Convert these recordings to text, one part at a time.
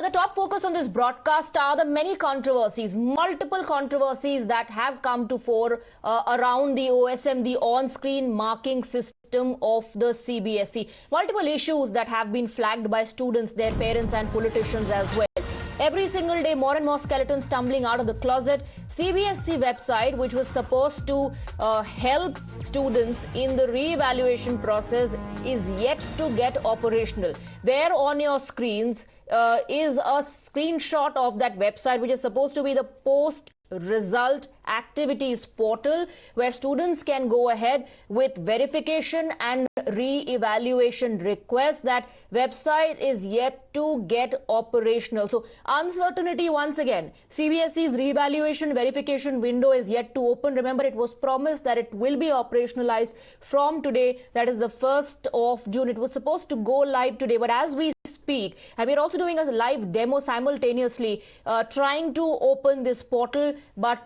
the top focus on this broadcast are the many controversies, multiple controversies that have come to fore around the OSM, the on-screen marking system of the CBSE. Multiple issues that have been flagged by students, their parents and politicians as well. Every single day, more and more skeletons tumbling out of the closet. CBSE website, which was supposed to help students in the re-evaluation process, is yet to get operational. There on your screens is a screenshot of that website, which is supposed to be the post-result activities portal, where students can go ahead with verification and re-evaluation requests. That website is yet to get operational. So uncertainty once again. CBSE's re-evaluation verification window is yet to open. Remember, it was promised that it will be operationalized from today. That is the 1st of June. It was supposed to go live today, but as we speak, and we're also doing a live demo simultaneously, trying to open this portal, but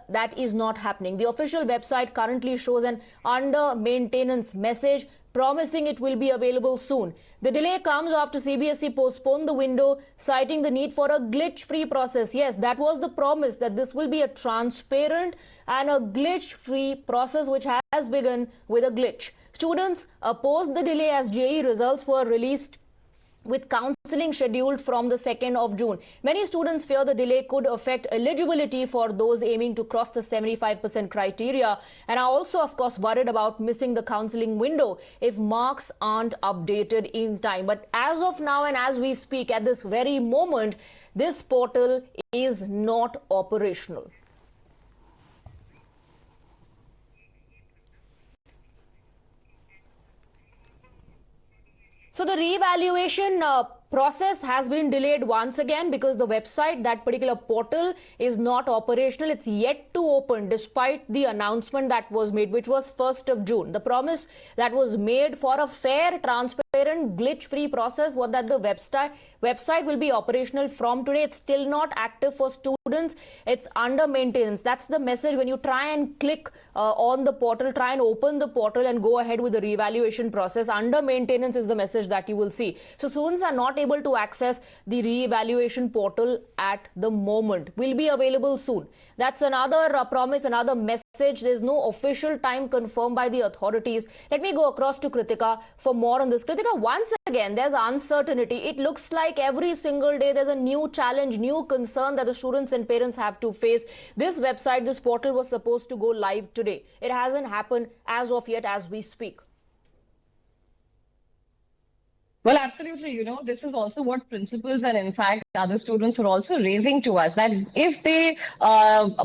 that is not happening. The official website currently shows an under maintenance message promising it will be available soon. The delay comes after CBSE postponed the window, citing the need for a glitch-free process. Yes, that was the promise, that this will be a transparent and a glitch-free process, which has begun with a glitch. Students opposed the delay as JEE results were released with counselling scheduled from the 2nd of June. Many students fear the delay could affect eligibility for those aiming to cross the 75% criteria, and are also, of course, worried about missing the counselling window if marks aren't updated in time. But as of now and as we speak, at this very moment, this portal is not operational. So the re-evaluation process has been delayed once again because the website, that particular portal, is not operational. It's yet to open despite the announcement that was made, which was 1st of June. The promise that was made for a fair, transparent, glitch-free process was that the website will be operational from today. It's still not active for students. It's under maintenance. That's the message when you try and click on the portal, try and open the portal and go ahead with the re-evaluation process. Under maintenance is the message that you will see. So students are not able to access the re-evaluation portal at the moment. Will be available soon. That's another promise, another message. There's no official time confirmed by the authorities. Let me go across to Kritika for more on this. Kritika, once again, there's uncertainty. It looks like every single day there's a new challenge, new concern that the students and parents have to face. This website, this portal was supposed to go live today. It hasn't happened as of yet as we speak. Well, absolutely. You know, this is also what principals and, in fact, other students are also raising to us, that if they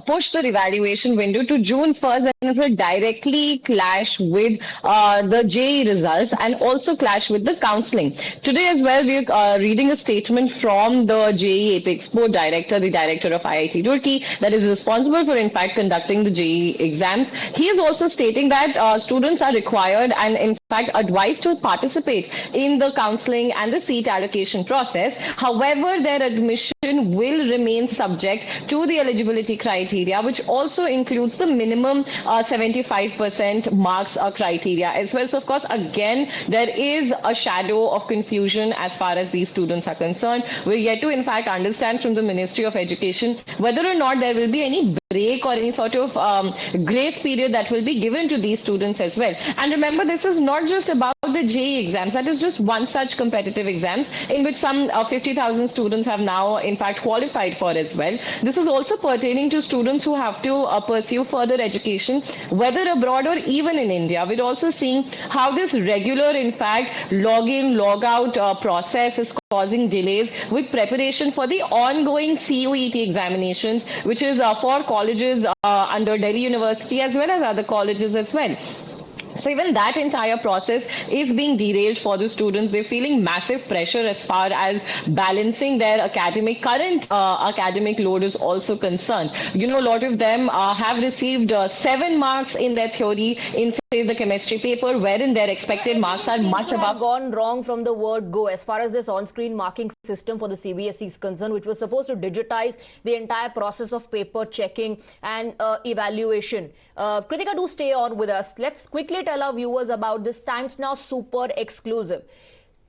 push the evaluation window to June 1st, then it will directly clash with the JEE results and also clash with the counseling. Today as well, we're reading a statement from the JEE Apex Board Director, the Director of IIT Roorkee, that is responsible for, in fact, conducting the JEE exams. He is also stating that students are required and, in fact, advised to participate in the counseling and the seat allocation process. However, their admission will remain subject to the eligibility criteria, which also includes the minimum 75% marks criteria as well. So, of course, again, there is a shadow of confusion as far as these students are concerned. We're yet to, in fact, understand from the Ministry of Education whether or not there will be any break or any sort of grace period that will be given to these students as well. And remember, this is not just about the JEE exams. That is just one such competitive exams in which some 50,000 students have now, in fact, qualified for as well. This is also pertaining to students who have to pursue further education, whether abroad or even in India. We're also seeing how this regular, in fact, log-in, log-out process is causing delays with preparation for the ongoing CUET examinations, which is for colleges under Delhi University as well as other colleges as well. So even that entire process is being derailed for the students. They're feeling massive pressure as far as balancing their current academic load is also concerned. You know, a lot of them have received 7 marks in their theory in, say, the chemistry paper, wherein their expected marks are much above. Gone wrong from the word go as far as this on-screen marking system for the CBSE is concerned, which was supposed to digitize the entire process of paper checking and evaluation. Kritika, do stay on with us. Let's quickly tell our viewers about this Times Now super exclusive.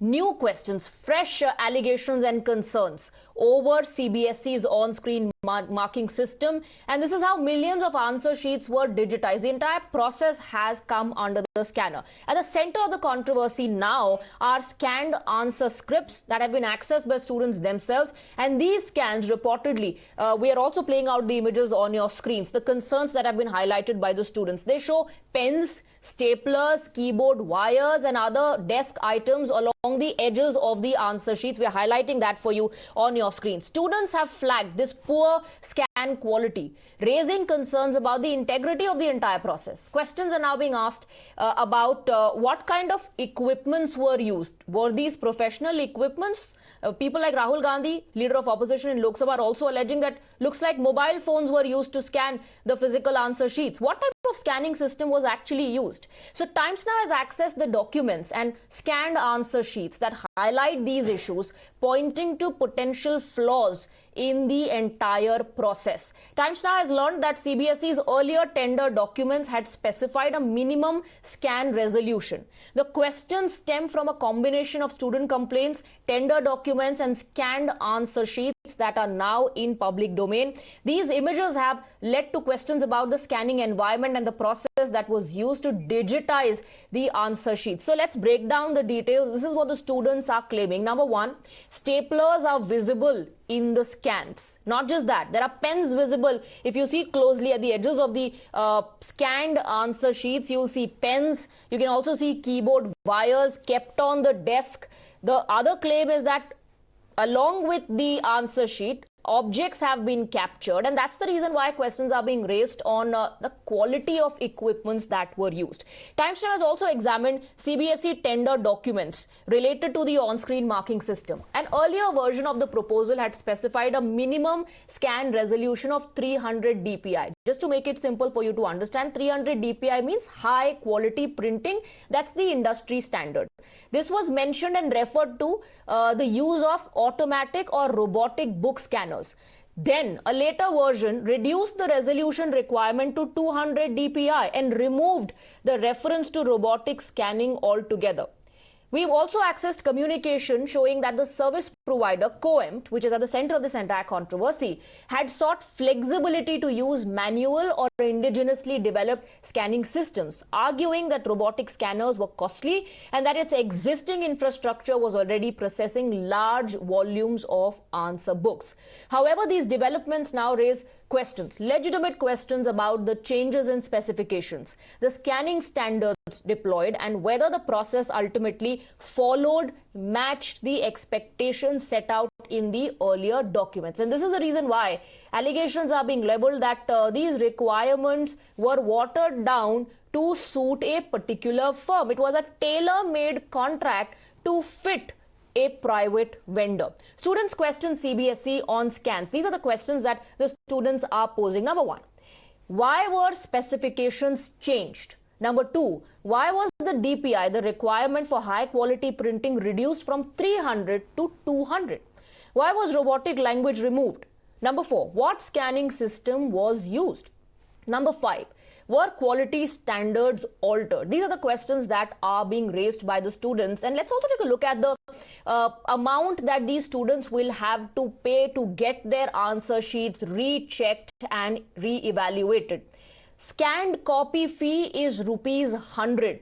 new questions, fresh allegations and concerns over CBSE's on-screen marking system, and this is how millions of answer sheets were digitized. The entire process has come under the scanner. At the center of the controversy now are scanned answer scripts that have been accessed by students themselves, and these scans reportedly, we are also playing out the images on your screens, the concerns that have been highlighted by the students. They show pens, staplers, keyboard wires and other desk items along the edges of the answer sheets. We are highlighting that for you on your screen. Students have flagged this poor scan quality, raising concerns about the integrity of the entire process. Questions are now being asked about what kind of equipments were used. Were these professional equipments? People like Rahul Gandhi, leader of opposition in Lok Sabha, are also alleging that looks like mobile phones were used to scan the physical answer sheets. What type of scanning system was actually used? So Times Now has accessed the documents and scanned answer sheets that highlight these issues, pointing to potential flaws in the entire process. Times Now has learned that CBSE's earlier tender documents had specified a minimum scan resolution. The questions stem from a combination of student complaints, tender documents and scanned answer sheets that are now in public domain. These images have led to questions about the scanning environment and the process that was used to digitize the answer sheet. So let's break down the details. This is what the students are claiming. Number one, staplers are visible in the scans. Not just that, there are pens visible. If you see closely at the edges of the scanned answer sheets, you'll see pens. You can also see keyboard wires kept on the desk. The other claim is that along with the answer sheet, objects have been captured, and that's the reason why questions are being raised on the quality of equipments that were used. Times Now has also examined CBSE tender documents related to the on-screen marking system. An earlier version of the proposal had specified a minimum scan resolution of 300 dpi. Just to make it simple for you to understand, 300 dpi means high quality printing. That's the industry standard. This was mentioned and referred to the use of automatic or robotic book scanners. Then a later version reduced the resolution requirement to 200 dpi and removed the reference to robotic scanning altogether. We've also accessed communication showing that the service provider, COEMT, which is at the center of this entire controversy, had sought flexibility to use manual or indigenously developed scanning systems, arguing that robotic scanners were costly and that its existing infrastructure was already processing large volumes of answer books. However, these developments now raise questions, legitimate questions about the changes in specifications, the scanning standards deployed, and whether the process ultimately followed, matched the expectations set out in the earlier documents. And this is the reason why allegations are being leveled that these requirements were watered down to suit a particular firm. It was a tailor-made contract to fit a private vendor. Students question CBSE on scans. These are the questions that the students are posing. Number one, why were specifications changed? Number two, why was the DPI, the requirement for high quality printing, reduced from 300 to 200? Why was robotic language removed? Number four, what scanning system was used? Number five, were quality standards altered? These are the questions that are being raised by the students. And let's also take a look at the amount that these students will have to pay to get their answer sheets rechecked and re-evaluated. Scanned copy fee is rupees 100.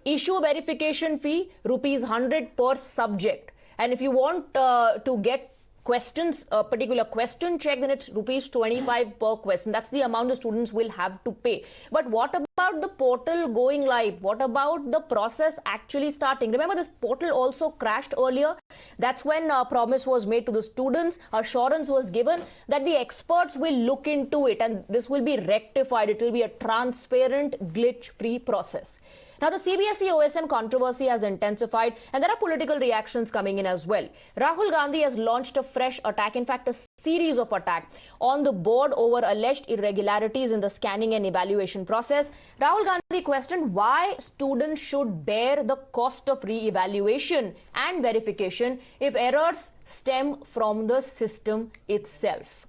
Issue verification fee rupees 100 per subject. And if you want to get questions, a particular question check, then it's rupees 25 per question. That's the amount the students will have to pay. But what about the portal going live? What about the process actually starting? Remember, this portal also crashed earlier. That's when a promise was made to the students. Assurance was given that the experts will look into it and this will be rectified. It will be a transparent, glitch-free process. Now, the CBSE OSM controversy has intensified and there are political reactions coming in as well. Rahul Gandhi has launched a fresh attack, in fact, a series of attacks on the board over alleged irregularities in the scanning and evaluation process. Rahul Gandhi questioned why students should bear the cost of re-evaluation and verification if errors stem from the system itself.